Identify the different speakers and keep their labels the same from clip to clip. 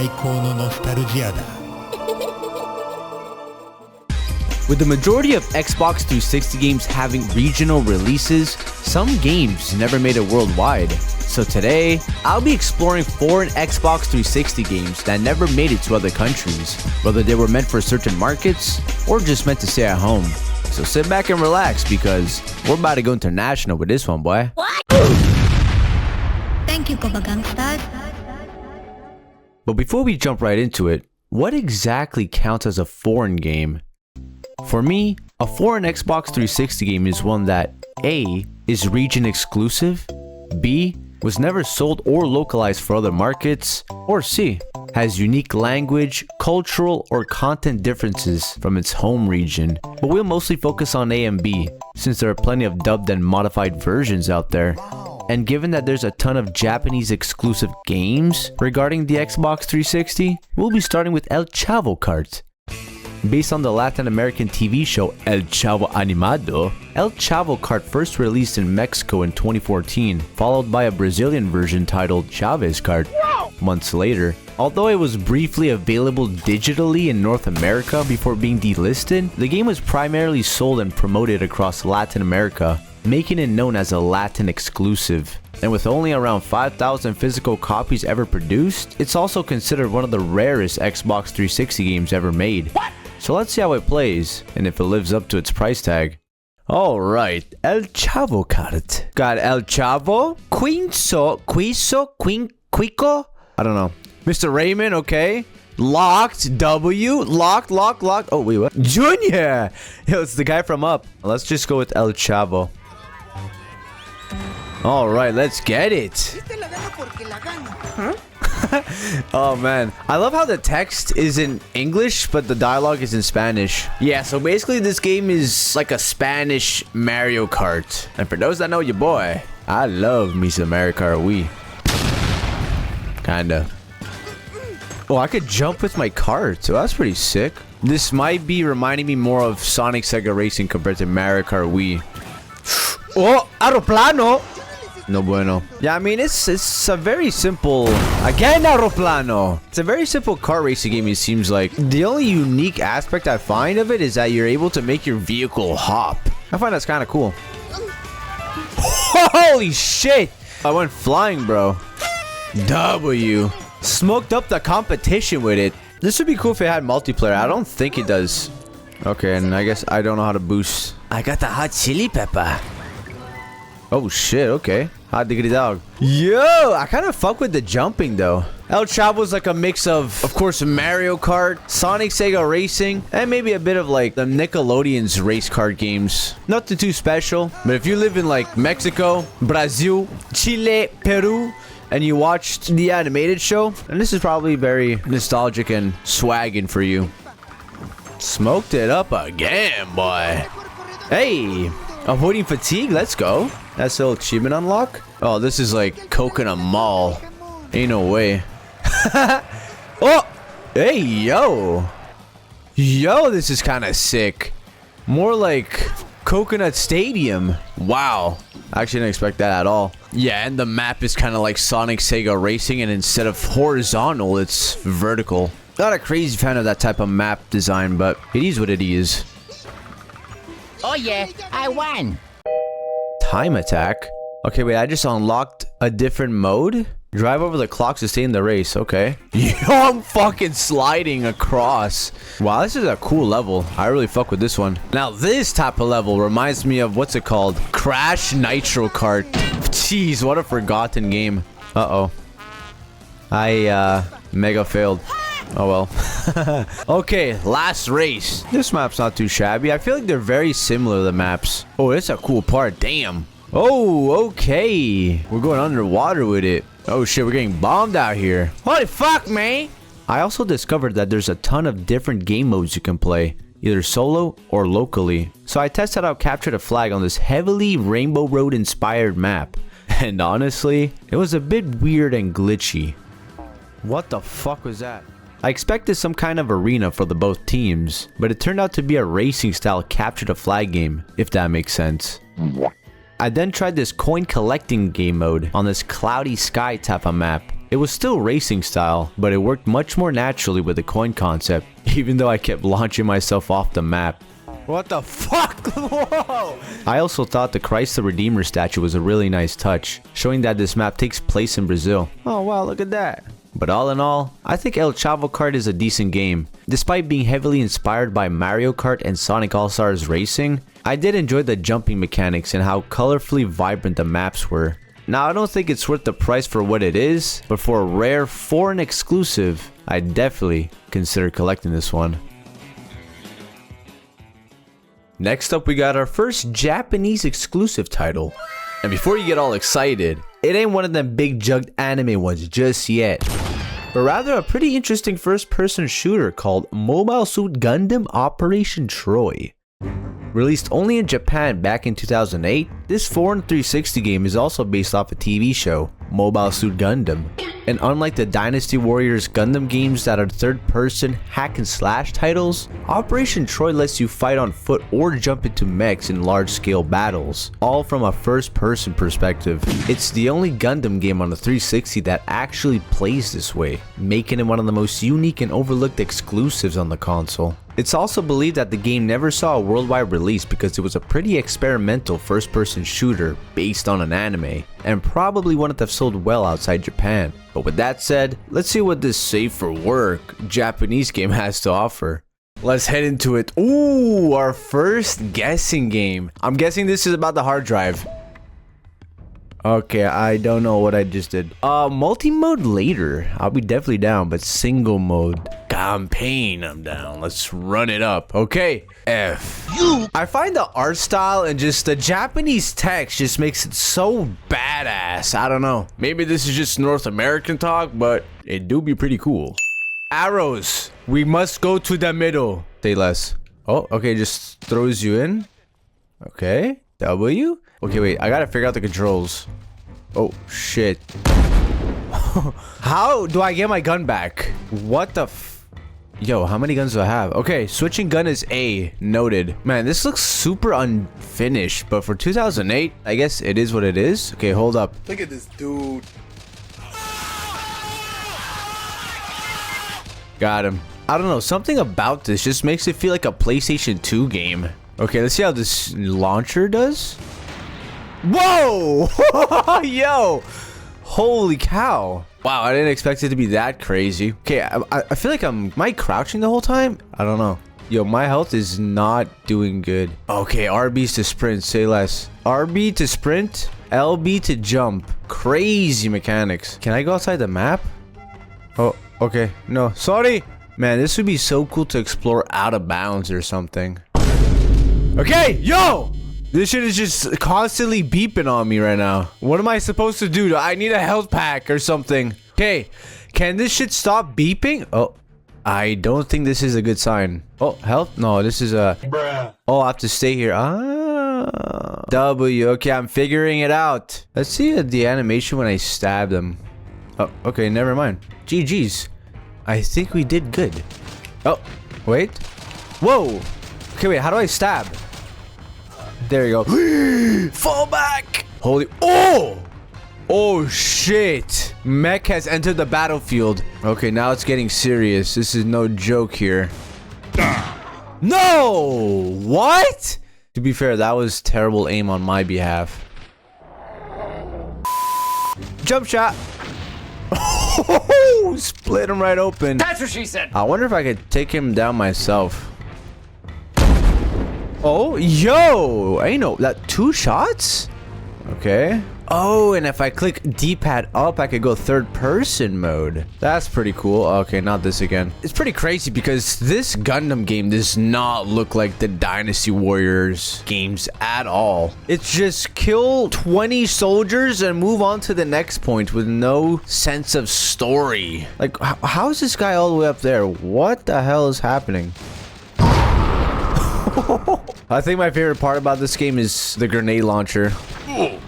Speaker 1: 最高のノスタルジアだ。
Speaker 2: With the majority of Xbox 360 games having regional releases, some games never made it worldwide. So today, I'll be exploring foreign Xbox 360 games that never made it to other countries, whether they were meant for certain markets or just meant to stay at home. So sit back and relax because we're about to go international with this one, boy.
Speaker 3: What? Thank you, gangstaz.
Speaker 2: But before we jump right into it, what exactly counts as a foreign game? For me, a foreign Xbox 360 game is one that A. is region exclusive, B. was never sold or localized for other markets, or C. has unique language, cultural, or content differences from its home region. But we'll mostly focus on A and B, since there are plenty of dubbed and modified versions out there. And given that there's a ton of Japanese exclusive games regarding the Xbox 360, we'll be starting with El Chavo Kart. Based on the Latin American TV show El Chavo Animado, El Chavo Kart first released in Mexico in 2014, followed by a Brazilian version titled Chavez Kart months later. Although it was briefly available digitally in North America before being delisted, the game was primarily sold and promoted across Latin America, making it known as a Latin exclusive. And with only around 5,000 physical copies ever produced, it's also considered one of the rarest Xbox 360 games ever made. What? So let's see how it plays, and if it lives up to its price tag. Alright, El Chavo Kart. Got El Chavo, Quico? I don't know. Mr. Raymond, okay. Locked, W, locked. Oh, wait, what? Junior! Yo, it's the guy from Up. Let's just go with El Chavo. Alright, let's get it. Huh? Oh man, I love how the text is in English but the dialogue is in Spanish. Yeah, so basically this game is like a Spanish Mario Kart. And for those that know your boy, I love me some Mario Kart Wii. Kinda. Oh, I could jump with my cart, so that's pretty sick. This might be reminding me more of Sonic Sega Racing compared to Mario Kart Wii. Oh, aeroplano! No bueno. Yeah, I mean, it's a very simple... Again, aeroplano! It's a very simple car racing game, it seems like. The only unique aspect I find of it is that you're able to make your vehicle hop. I find that's kind of cool. Holy shit! I went flying, bro. W. Smoked up the competition with it. This would be cool if it had multiplayer. I don't think it does. Okay, and I guess I don't know how to boost. I got the hot chili pepper. Oh shit, okay. Hot diggity dog. Yo, I kind of fuck with the jumping though. El Chavo's like a mix of course, Mario Kart, Sonic Sega Racing, and maybe a bit of like the Nickelodeon's race kart games. Nothing too special, but if you live in like Mexico, Brazil, Chile, Peru, and you watched the animated show, and this is probably very nostalgic and swagging for you. Smoked it up again, boy. Hey, avoiding fatigue, let's go. That's the achievement unlock. Oh, this is like Coconut Mall. Ain't no way. Oh, hey, yo. Yo, this is kind of sick. More like Coconut Stadium. Wow. I actually didn't expect that at all. Yeah, and the map is kind of like Sonic Sega Racing, and instead of horizontal, it's vertical. Not a crazy fan of that type of map design, but it is what it is.
Speaker 4: Oh yeah, I won.
Speaker 2: Time attack. Okay, wait, I just unlocked a different mode. Drive over the clocks to stay in the race. Okay. Yo, I'm fucking sliding across. Wow, this is a cool level. I really fuck with this one. Now, this type of level reminds me of, what's it called? Crash Nitro Kart. Jeez, what a forgotten game. Uh-oh. I, mega failed. Oh well. Okay, last race. This map's not too shabby. I feel like they're very similar, the maps. Oh, it's a cool part. Damn. Oh, okay. We're going underwater with it. Oh shit, we're getting bombed out here. Holy fuck, man. I also discovered that there's a ton of different game modes you can play, either solo or locally. So I tested out Capture the Flag on this heavily Rainbow Road inspired map. And honestly, it was a bit weird and glitchy. What the fuck was that? I expected some kind of arena for the both teams, but it turned out to be a racing style Capture the Flag game, if that makes sense. I then tried this coin collecting game mode on this cloudy sky type of map. It was still racing style, but it worked much more naturally with the coin concept, even though I kept launching myself off the map. What the fuck? Whoa! I also thought the Christ the Redeemer statue was a really nice touch, showing that this map takes place in Brazil. Oh wow, look at that. But all in all, I think El Chavo Kart is a decent game. Despite being heavily inspired by Mario Kart and Sonic All-Stars Racing, I did enjoy the jumping mechanics and how colorfully vibrant the maps were. Now, I don't think it's worth the price for what it is, but for a rare foreign exclusive, I definitely consider collecting this one. Next up, we got our first Japanese exclusive title. And before you get all excited, it ain't one of them big jugged anime ones just yet, but rather a pretty interesting first-person shooter called Mobile Suit Gundam Operation Troy. Released only in Japan back in 2008, this foreign 360 game is also based off a TV show, Mobile Suit Gundam. And unlike the Dynasty Warriors Gundam games that are third-person hack-and-slash titles, Operation Troy lets you fight on foot or jump into mechs in large-scale battles, all from a first-person perspective. It's the only Gundam game on the 360 that actually plays this way, making it one of the most unique and overlooked exclusives on the console. It's also believed that the game never saw a worldwide release because it was a pretty experimental first-person shooter based on an anime, and probably wouldn't have sold well outside Japan. But with that said, let's see what this safe for work Japanese game has to offer. Let's head into it. Ooh, our first guessing game. I'm guessing this is about the hard drive. Okay, I don't know what I just did. Multi-mode later. I'll be definitely down, but single mode. Campaign, I'm down. Let's run it up. Okay, F. I find the art style and just the Japanese text just makes it so badass. I don't know. Maybe this is just North American talk, but it do be pretty cool. Arrows. We must go to the middle. Say less. Oh, okay, just throws you in. Okay, W. Okay, wait, I gotta figure out the controls. Oh, shit. How do I get my gun back? What the f... Yo, how many guns do I have? Okay, switching gun is A. Noted. Man, this looks super unfinished, but for 2008, I guess it is what it is. Okay, hold up.
Speaker 5: Look at this dude.
Speaker 2: Got him. I don't know, something about this just makes it feel like a PlayStation 2 game. Okay, let's see how this launcher does. Whoa! Yo! Holy cow. Wow, I didn't expect it to be that crazy. Okay, I feel like am I crouching the whole time? I don't know. Yo, my health is not doing good. Okay, RB's to sprint, say less. RB to sprint, LB to jump. Crazy mechanics. Can I go outside the map? Oh, okay. No, sorry. Man, this would be so cool to explore out of bounds or something. Okay, yo! This shit is just constantly beeping on me right now. What am I supposed to do? I need a health pack or something. Okay, can this shit stop beeping? Oh, I don't think this is a good sign. Oh, health? No, this is a... Bruh. Oh, I have to stay here. Ah. W. Okay, I'm figuring it out. Let's see the animation when I stab them. Oh, okay, never mind. GG's. I think we did good. Oh, wait. Whoa. Okay, wait, how do I stab? There you go. Fall back. Holy. Oh. Oh, shit. Mech has entered the battlefield. Okay, now it's getting serious. This is no joke here. No. What? To be fair, that was terrible aim on my behalf. Jump shot. Oh, split him right open.
Speaker 4: That's what she said.
Speaker 2: I wonder if I could take him down myself. Oh, yo, I know that 2 shots. Okay. Oh, and if I click D-pad up, I could go third person mode. That's pretty cool. Okay, not this again. It's pretty crazy because this Gundam game does not look like the Dynasty Warriors games at all. It's just kill 20 soldiers and move on to the next point with no sense of story. Like, how is this guy all the way up there? What the hell is happening? I think my favorite part about this game is the grenade launcher.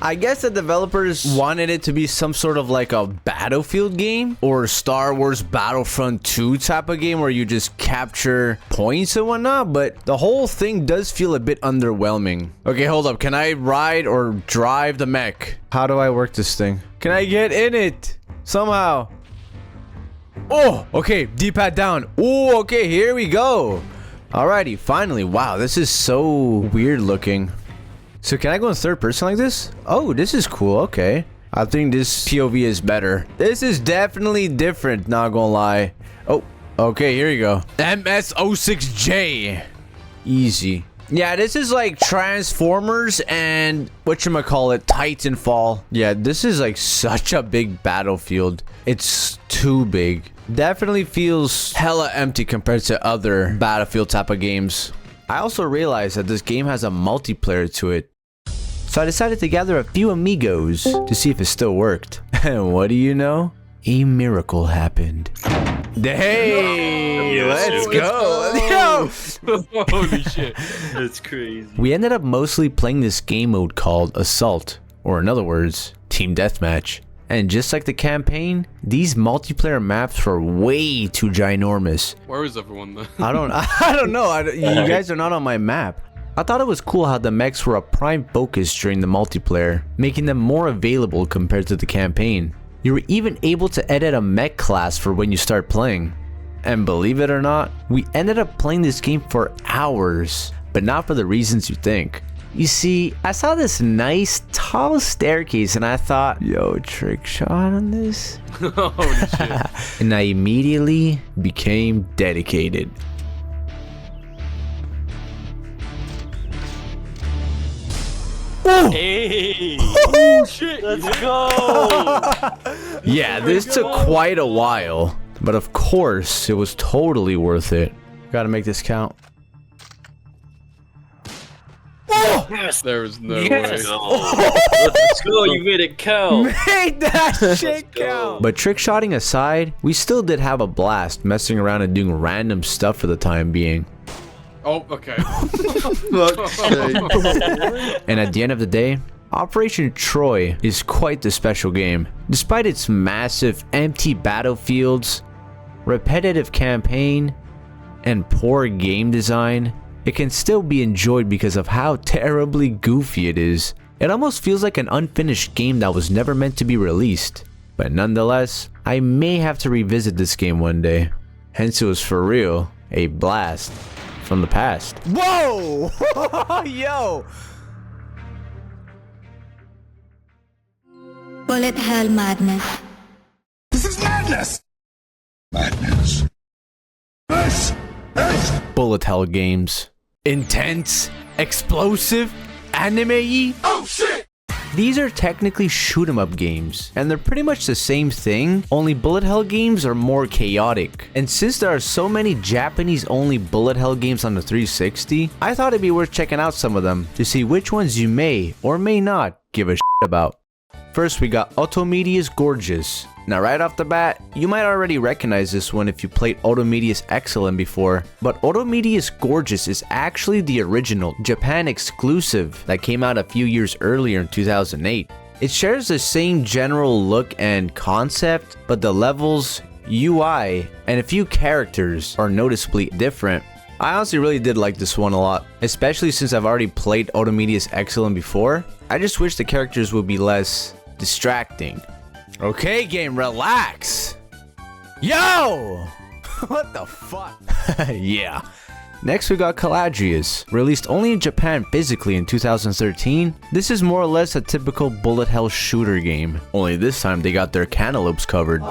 Speaker 2: I guess the developers wanted it to be some sort of like a Battlefield game or Star Wars Battlefront 2 type of game where you just capture points and whatnot, but the whole thing does feel a bit underwhelming. Okay, hold up. Can I ride or drive the mech? How do I work this thing? Can I get in it? Somehow. Oh, okay. D-pad down. Oh, okay. Here we go. Alrighty, finally. Wow, this is so weird looking. So can I go in third person like this? Oh, this is cool. Okay. I think this POV is better. This is definitely different, not gonna lie. Oh, okay, here you go. MS06J. Easy. Yeah, this is like Transformers and whatchamacallit, Titanfall. Yeah, this is like such a big battlefield. It's too big. Definitely feels hella empty compared to other Battlefield type of games. I also realized that this game has a multiplayer to it. So I decided to gather a few amigos to see if it still worked. And what do you know? A miracle happened. Hey, let's go. Yo.
Speaker 5: Holy shit. That's crazy.
Speaker 2: We ended up mostly playing this game mode called Assault, or in other words, Team Deathmatch. And just like the campaign, these multiplayer maps were way too ginormous.
Speaker 5: Where is everyone though?
Speaker 2: I don't know. You guys are not on my map. I thought it was cool how the mechs were a prime focus during the multiplayer, making them more available compared to the campaign. You were even able to edit a mech class for when you start playing. And believe it or not, we ended up playing this game for hours, but not for the reasons you think. You see, I saw this nice tall staircase and I thought, yo, trick shot on this?
Speaker 5: Holy shit.
Speaker 2: And I immediately became dedicated.
Speaker 5: Hey! Oh shit! Let's go!
Speaker 2: Yeah, this took quite a while, but of course, it was totally worth it. Gotta make this count. Oh!
Speaker 5: Yes! There is no
Speaker 6: Yes.
Speaker 5: way.
Speaker 6: Let's go, you made it count.
Speaker 2: Make that shit count! But trick shotting aside, we still did have a blast messing around and doing random stuff for the time being.
Speaker 5: Oh, okay.
Speaker 2: And at the end of the day, Operation Troy is quite the special game. Despite its massive empty battlefields, repetitive campaign, and poor game design, it can still be enjoyed because of how terribly goofy it is. It almost feels like an unfinished game that was never meant to be released. But nonetheless, I may have to revisit this game one day. Hence it was for real, a blast from the past. Whoa! Yo!
Speaker 3: Bullet hell madness.
Speaker 1: This is madness! Madness. This is...
Speaker 2: Bullet hell games. Intense, explosive, anime-y.
Speaker 1: Oh shit!
Speaker 2: These are technically shoot 'em up games, and they're pretty much the same thing, only bullet hell games are more chaotic. And since there are so many Japanese only bullet hell games on the 360, I thought it'd be worth checking out some of them to see which ones you may or may not give a shit about. First we got Automedia's Gorgeous. Now right off the bat, you might already recognize this one if you played Automedia's Excellent before, but Automedia's Gorgeous is actually the original Japan exclusive that came out a few years earlier in 2008. It shares the same general look and concept, but the levels, UI, and a few characters are noticeably different. I honestly really did like this one a lot, especially since I've already played Automedia's Excellent before. I just wish the characters would be less distracting. Okay, game, relax. Yo! What the fuck? Yeah. Next we got Caladrius, released only in Japan physically in 2013. This is more or less a typical bullet hell shooter game, only this time they got their cantaloupes covered.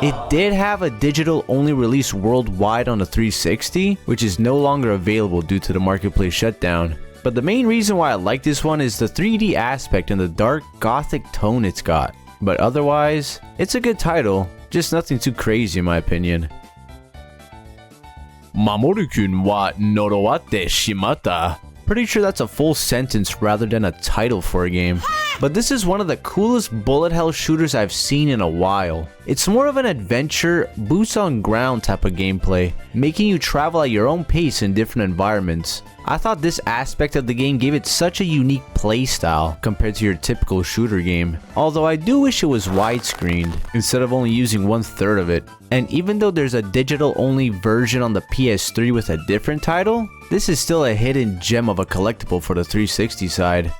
Speaker 2: It did have a digital only release worldwide on the 360, which is no longer available due to the marketplace shutdown. But the main reason why I like this one is the 3D aspect and the dark gothic tone it's got. But otherwise, it's a good title, just nothing too crazy in my opinion. Mamoru-kun wa norowatte shimata. Pretty sure that's a full sentence rather than a title for a game. But this is one of the coolest bullet hell shooters I've seen in a while. It's more of an adventure, boots on ground type of gameplay, making you travel at your own pace in different environments. I thought this aspect of the game gave it such a unique playstyle compared to your typical shooter game. Although I do wish it was widescreened instead of only using 1/3 of it. And even though there's a digital only version on the PS3 with a different title, this is still a hidden gem of a collectible for the 360 side.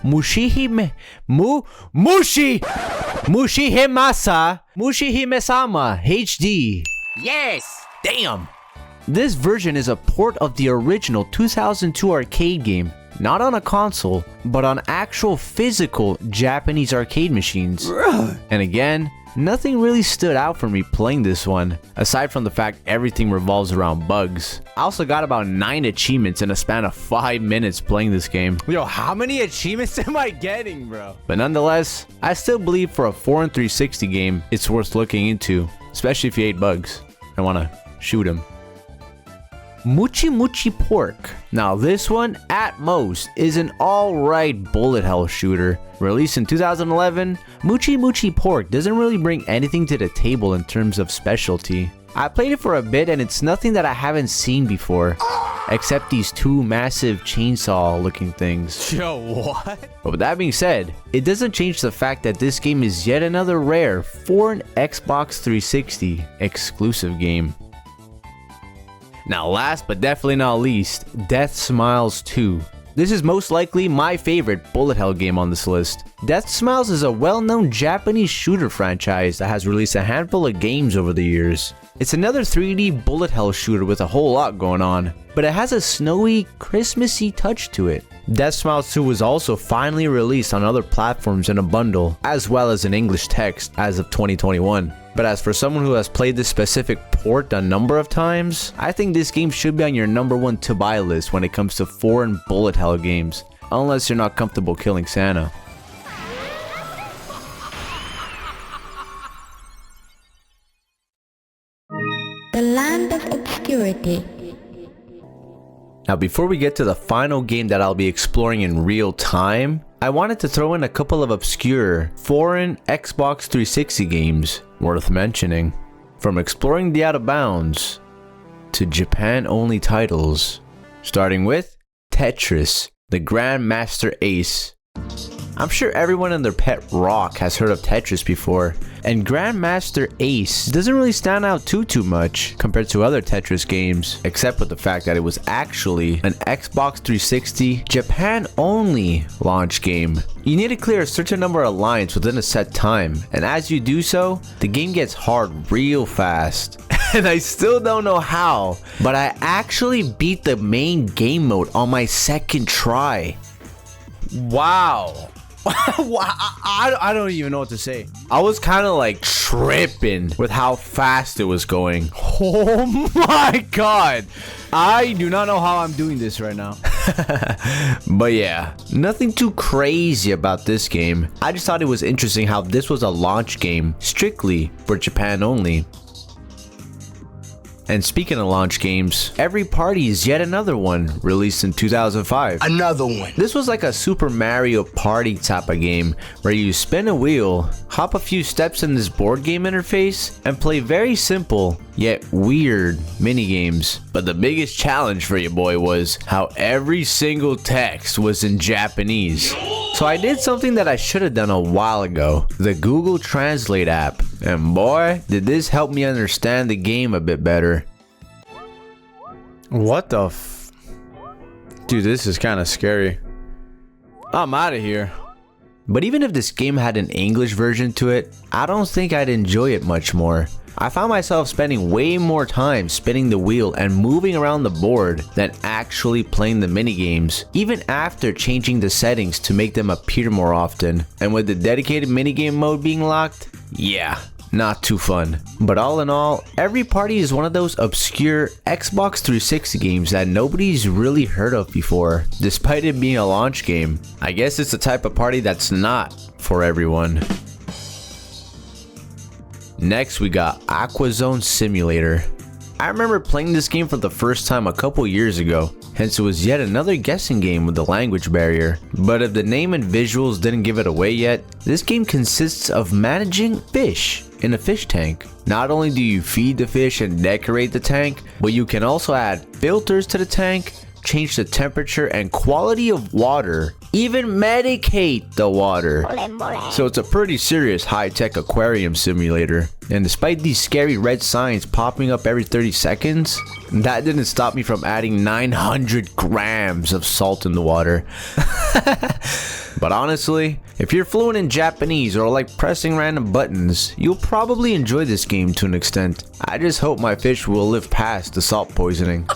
Speaker 2: Mushi. Mushihimesama HD.
Speaker 4: Yes!
Speaker 2: Damn! This version is a port of the original 2002 arcade game, not on a console, but on actual physical Japanese arcade machines. And again, nothing really stood out for me playing this one, aside from the fact everything revolves around bugs. I also got about 9 achievements in a span of 5 minutes playing this game. Yo, how many achievements am I getting, bro? But nonetheless, I still believe for a foreign 360 game, it's worth looking into, especially if you hate bugs and want to shoot them. Muchi Muchi Pork. Now this one, at most, is an alright bullet hell shooter. Released in 2011, Muchi Muchi Pork doesn't really bring anything to the table in terms of specialty. I played it for a bit and it's nothing that I haven't seen before, except these 2 massive chainsaw looking things. Yo, what? But with that being said, it doesn't change the fact that this game is yet another rare foreign Xbox 360 exclusive game. Now last but definitely not least, Death Smiles 2. This is most likely my favorite bullet hell game on this list. Death Smiles is a well-known Japanese shooter franchise that has released a handful of games over the years. It's another 3D bullet hell shooter with a whole lot going on, but it has a snowy, Christmassy touch to it. Death Smiles 2 was also finally released on other platforms in a bundle, as well as in English text as of 2021. But as for someone who has played this specific port a number of times, I think this game should be on your #1 to buy list when it comes to foreign bullet hell games, unless you're not comfortable killing Santa.
Speaker 3: The Land of Obscurity.
Speaker 2: Now before we get to the final game that I'll be exploring in real time, I wanted to throw in a couple of obscure foreign Xbox 360 games worth mentioning. From exploring the out of bounds to Japan only titles, starting with Tetris, the Grandmaster Ace. I'm sure everyone and their pet rock has heard of Tetris before, and Grandmaster Ace doesn't really stand out too much compared to other Tetris games, except with the fact that it was actually an Xbox 360 Japan only launch game. You need to clear a certain number of lines within a set time, and as you do so, the game gets hard real fast. And I still don't know how, but I actually beat the main game mode on my second try. Wow. I don't even know what to say. I was kind of like tripping with how fast it was going. Oh my god. I do not know how I'm doing this right now. But yeah, nothing too crazy about this game. I just thought it was interesting how this was a launch game strictly for Japan only. And speaking of launch games, Every Party is yet another one, released in 2005.
Speaker 1: Another one.
Speaker 2: This was like a Super Mario Party type of game, where you spin a wheel, hop a few steps in this board game interface, and play very simple, yet weird mini games. But the biggest challenge for your boy was how every single text was in Japanese. So I did something that I should have done a while ago, the Google Translate app. And boy, did this help me understand the game a bit better. What the f... Dude, this is kind of scary. I'm out of here. But even if this game had an English version to it, I don't think I'd enjoy it much more. I found myself spending way more time spinning the wheel and moving around the board than actually playing the minigames, even after changing the settings to make them appear more often. And with the dedicated minigame mode being locked, yeah, not too fun. But all in all, Every Party is one of those obscure Xbox 360 games that nobody's really heard of before, despite it being a launch game. I guess it's the type of party that's not for everyone. Next, we got Aquazone Simulator. I remember playing this game for the first time a couple years ago, hence it was yet another guessing game with the language barrier. But if the name and visuals didn't give it away yet, this game consists of managing fish in a fish tank. Not only do you feed the fish and decorate the tank, but you can also add filters to the tank, change the temperature and quality of water, even medicate the water. So it's a pretty serious high-tech aquarium simulator. And despite these scary red signs popping up every 30 seconds, that didn't stop me from adding 900 grams of salt in the water. But honestly, if you're fluent in Japanese or like pressing random buttons, you'll probably enjoy this game to an extent. I just hope my fish will live past the salt poisoning.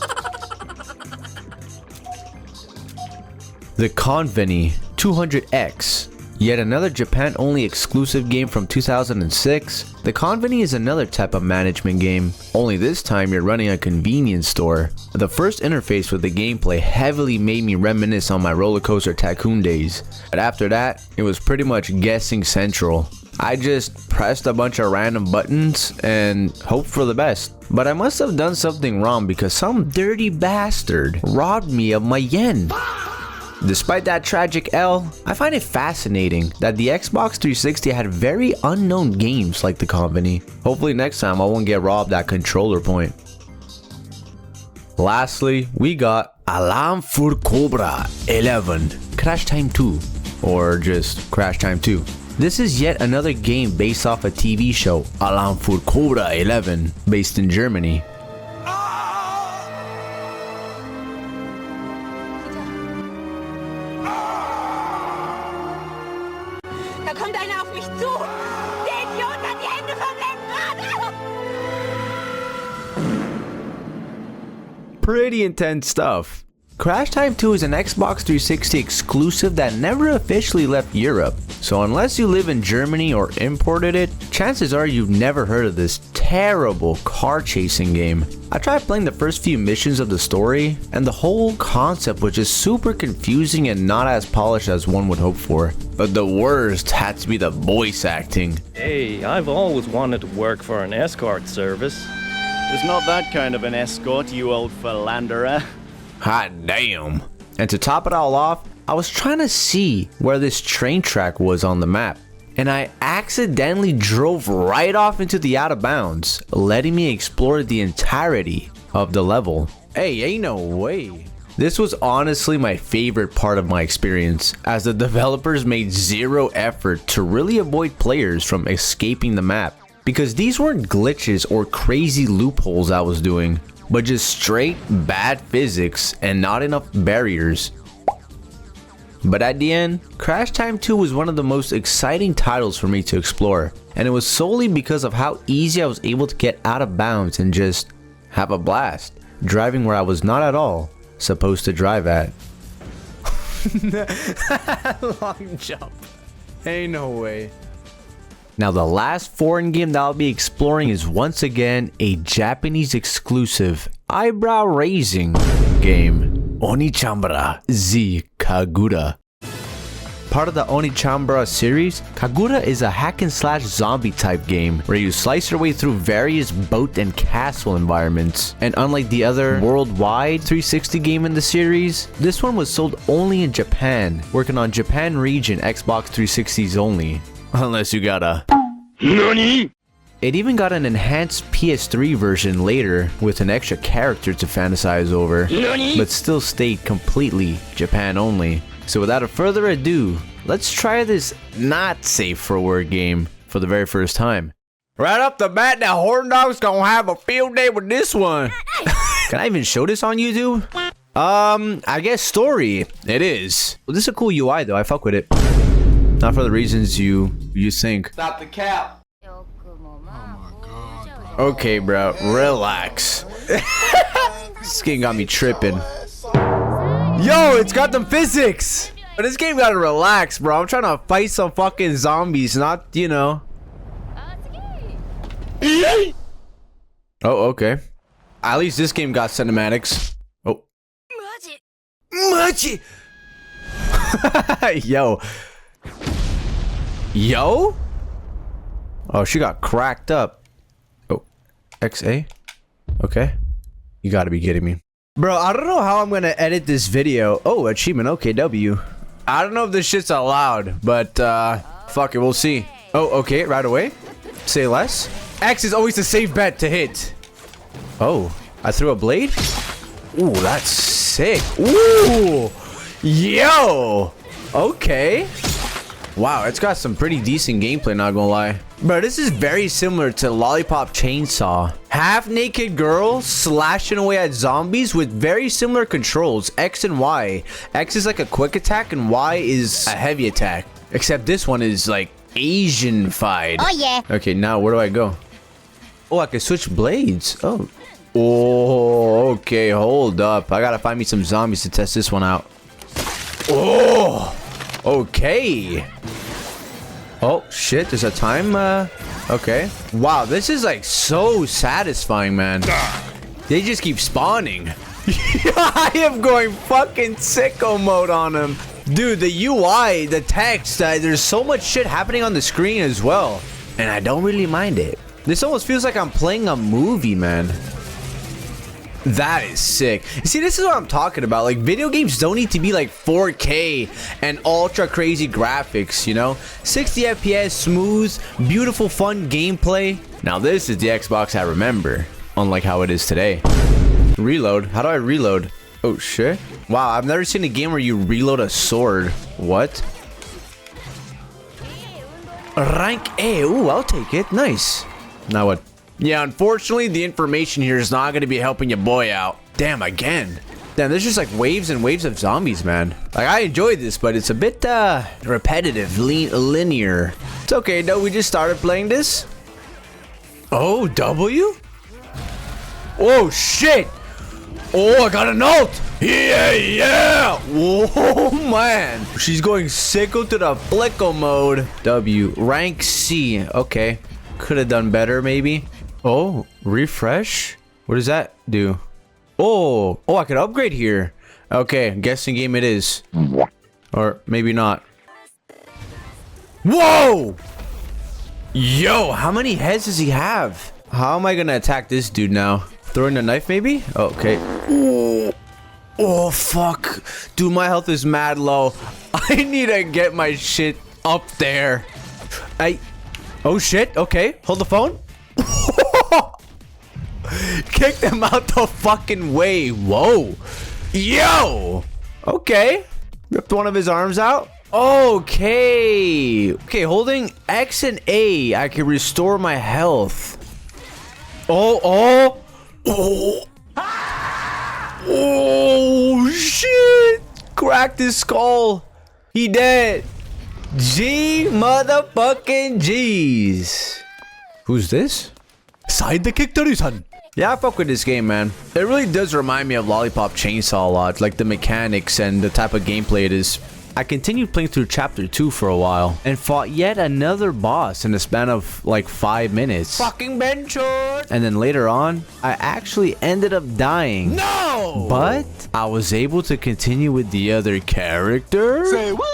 Speaker 2: The Conveni 200X. Yet another Japan-only exclusive game from 2006. The Conveni is another type of management game, only this time you're running a convenience store. The first interface with the gameplay heavily made me reminisce on my roller coaster tycoon days, but after that, it was pretty much guessing central. I just pressed a bunch of random buttons and hoped for the best. But I must have done something wrong because some dirty bastard robbed me of my yen. Despite that tragic L, I find it fascinating that the Xbox 360 had very unknown games like the Conveni. Hopefully next time I won't get robbed at controller point. Lastly, we got Alarm for Cobra 11 Crash Time 2, or just Crash Time 2. This is yet another game based off a TV show, Alarm for Cobra 11, based in Germany.
Speaker 7: Da kommt einer auf mich zu! Der Idiot hat die Hände vom Lenkrad!
Speaker 2: Pretty intense stuff. Crash Time 2 is an Xbox 360 exclusive that never officially left Europe. So unless you live in Germany or imported it, chances are you've never heard of this terrible car chasing game. I tried playing the first few missions of the story, and the whole concept was just super confusing and not as polished as one would hope for. But the worst had to be the voice acting.
Speaker 8: Hey, I've always wanted to work for an escort service.
Speaker 9: It's not that kind of an escort, you old philanderer.
Speaker 2: Hot damn. And to top it all off, I was trying to see where this train track was on the map, and I accidentally drove right off into the out of bounds, letting me explore the entirety of the level. Hey, ain't no way. This was honestly my favorite part of my experience, as the developers made zero effort to really avoid players from escaping the map, because these weren't glitches or crazy loopholes I was doing, but just straight bad physics and not enough barriers. But at the end, Crash Time 2 was one of the most exciting titles for me to explore, and it was solely because of how easy I was able to get out of bounds and just have a blast, driving where I was not at all supposed to drive at. Long jump. Ain't no way. Now the last foreign game that I'll be exploring is once again a Japanese exclusive, eyebrow raising game. Onichambara Z Kagura. Part of the Onichambara series, Kagura is a hack and slash zombie type game where you slice your way through various boat and castle environments. And unlike the other worldwide 360 game in the series, this one was sold only in Japan, working on Japan region Xbox 360s only. Unless you got a NANI? It even got an enhanced PS3 version later with an extra character to fantasize over, but still stayed completely Japan only. So without a further ado, let's try this not safe for work game for the very first time. Right off the bat, that Horn Dog's gonna have a field day with this one. Can I even show this on YouTube? I guess story. It is. Well, this is a cool UI though, I fuck with it. Not for the reasons you think.
Speaker 5: Stop the cap.
Speaker 2: Okay, bro, relax. This game got me tripping. Yo, it's got them physics. But this game gotta relax, bro. I'm trying to fight some fucking zombies, not, you know. Oh, okay. At least this game got cinematics. Oh. Machi. Yo. Yo? Oh, she got cracked up. Oh, XA? Okay. You gotta be kidding me. Bro, I don't know how I'm gonna edit this video. Oh, achievement, OKW. I don't know if this shit's allowed, but fuck it, we'll see. Oh, okay, right away. Say less. X is always a safe bet to hit. Oh, I threw a blade? Ooh, that's sick. Ooh, yo. Okay. Wow, it's got some pretty decent gameplay, not gonna lie. Bro, this is very similar to Lollipop Chainsaw. Half-naked girl slashing away at zombies with very similar controls, X and Y. X is like a quick attack and Y is a heavy attack. Except this one is like Asian-fied.
Speaker 4: Oh yeah.
Speaker 2: Okay, now where do I go? Oh, I can switch blades. Oh. Oh, okay, hold up. I gotta find me some zombies to test this one out. Oh, okay. Oh, shit, there's a time, okay. Wow, this is like so satisfying, man. They just keep spawning. I am going fucking sicko mode on them. Dude, the UI, the text, there's so much shit happening on the screen as well. And I don't really mind it. This almost feels like I'm playing a movie, man. That is sick. See, this is what I'm talking about. Like, video games don't need to be like 4K and ultra crazy graphics, you know? 60 FPS, smooth, beautiful, fun gameplay. Now, this is the Xbox I remember, unlike how it is today. Reload. How do I reload? Oh, shit. Wow, I've never seen a game where you reload a sword. What? Rank A. Ooh, I'll take it. Nice. Now what? Yeah, unfortunately, the information here is not going to be helping your boy out. Damn, again. Damn, there's just like waves and waves of zombies, man. Like, I enjoyed this, but it's a bit repetitive, linear. It's okay, though. We just started playing this. Oh, W? Oh, shit. Oh, I got a note. Yeah, yeah. Whoa, man. She's going sicko to the flicko mode. W. Rank C. Okay. Could have done better, maybe. Oh, refresh? What does that do? Oh, I could upgrade here. Okay, guessing game it is. Or maybe not. Whoa! Yo, how many heads does he have? How am I gonna attack this dude now? Throwing a knife, maybe? Okay. Oh, fuck. Dude, my health is mad low. I need to get my shit up there. Oh, shit. Okay, hold the phone. Kick them out the fucking way. Whoa. Yo. Okay. Ripped one of his arms out. Okay. Okay, holding X and A, I can restore my health. Oh. Oh, shit. Cracked his skull. He dead. G motherfucking G's. Who's this? Side the Kicktari-san. Yeah, I fuck with this game, man. It really does remind me of Lollipop Chainsaw a lot, like the mechanics and the type of gameplay it is. I continued playing through chapter 2 for a while and fought yet another boss in the span of like 5 minutes. Fucking benchot! And then later on, I actually ended up dying. No! But I was able to continue with the other character. Say what?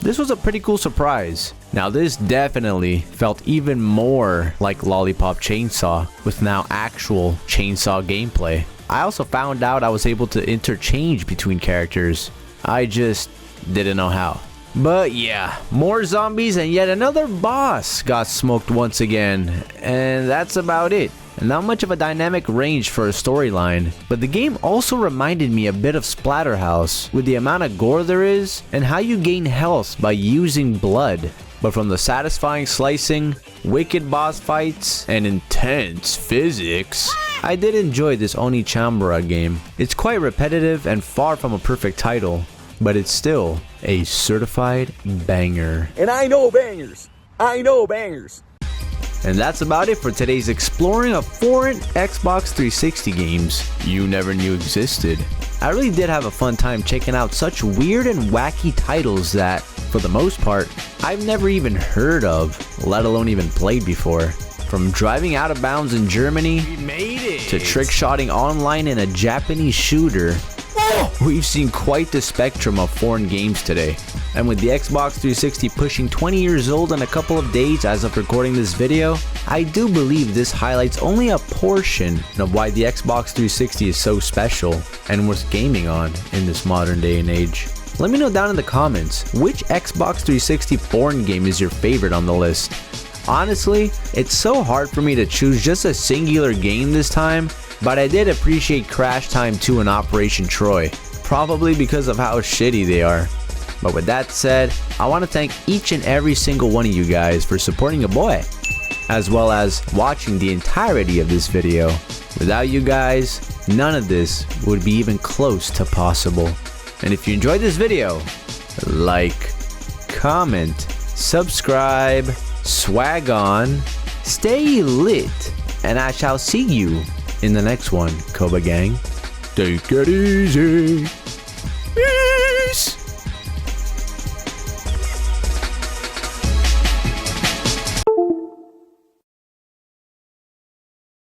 Speaker 2: This was a pretty cool surprise. Now this definitely felt even more like Lollipop Chainsaw with now actual chainsaw gameplay. I also found out I was able to interchange between characters. I just didn't know how. But yeah, more zombies and yet another boss got smoked once again. And that's about it. And not much of a dynamic range for a storyline, but the game also reminded me a bit of Splatterhouse with the amount of gore there is and how you gain health by using blood. But from the satisfying slicing, wicked boss fights, and intense physics, I did enjoy this Onichambara game. It's quite repetitive and far from a perfect title, but it's still a certified banger.
Speaker 10: And I know bangers. I know bangers.
Speaker 2: And that's about it for today's exploring of foreign Xbox 360 games you never knew existed. I really did have a fun time checking out such weird and wacky titles that, for the most part, I've never even heard of, let alone even played before. From driving out of bounds in Germany, to trick-shotting online in a Japanese shooter, we've seen quite the spectrum of foreign games today. And with the Xbox 360 pushing 20 years old in a couple of days as of recording this video, I do believe this highlights only a portion of why the Xbox 360 is so special and worth gaming on in this modern day and age. Let me know down in the comments, which Xbox 360 foreign game is your favorite on the list? Honestly, it's so hard for me to choose just a singular game this time, but I did appreciate Crash Time 2 and Operation Troy, probably because of how shitty they are. But with that said, I want to thank each and every single one of you guys for supporting a boy, as well as watching the entirety of this video. Without you guys, none of this would be even close to possible. And if you enjoyed this video, like, comment, subscribe, swag on, stay lit, and I shall see you in the next one, Koba Gang. Take it easy. Peace.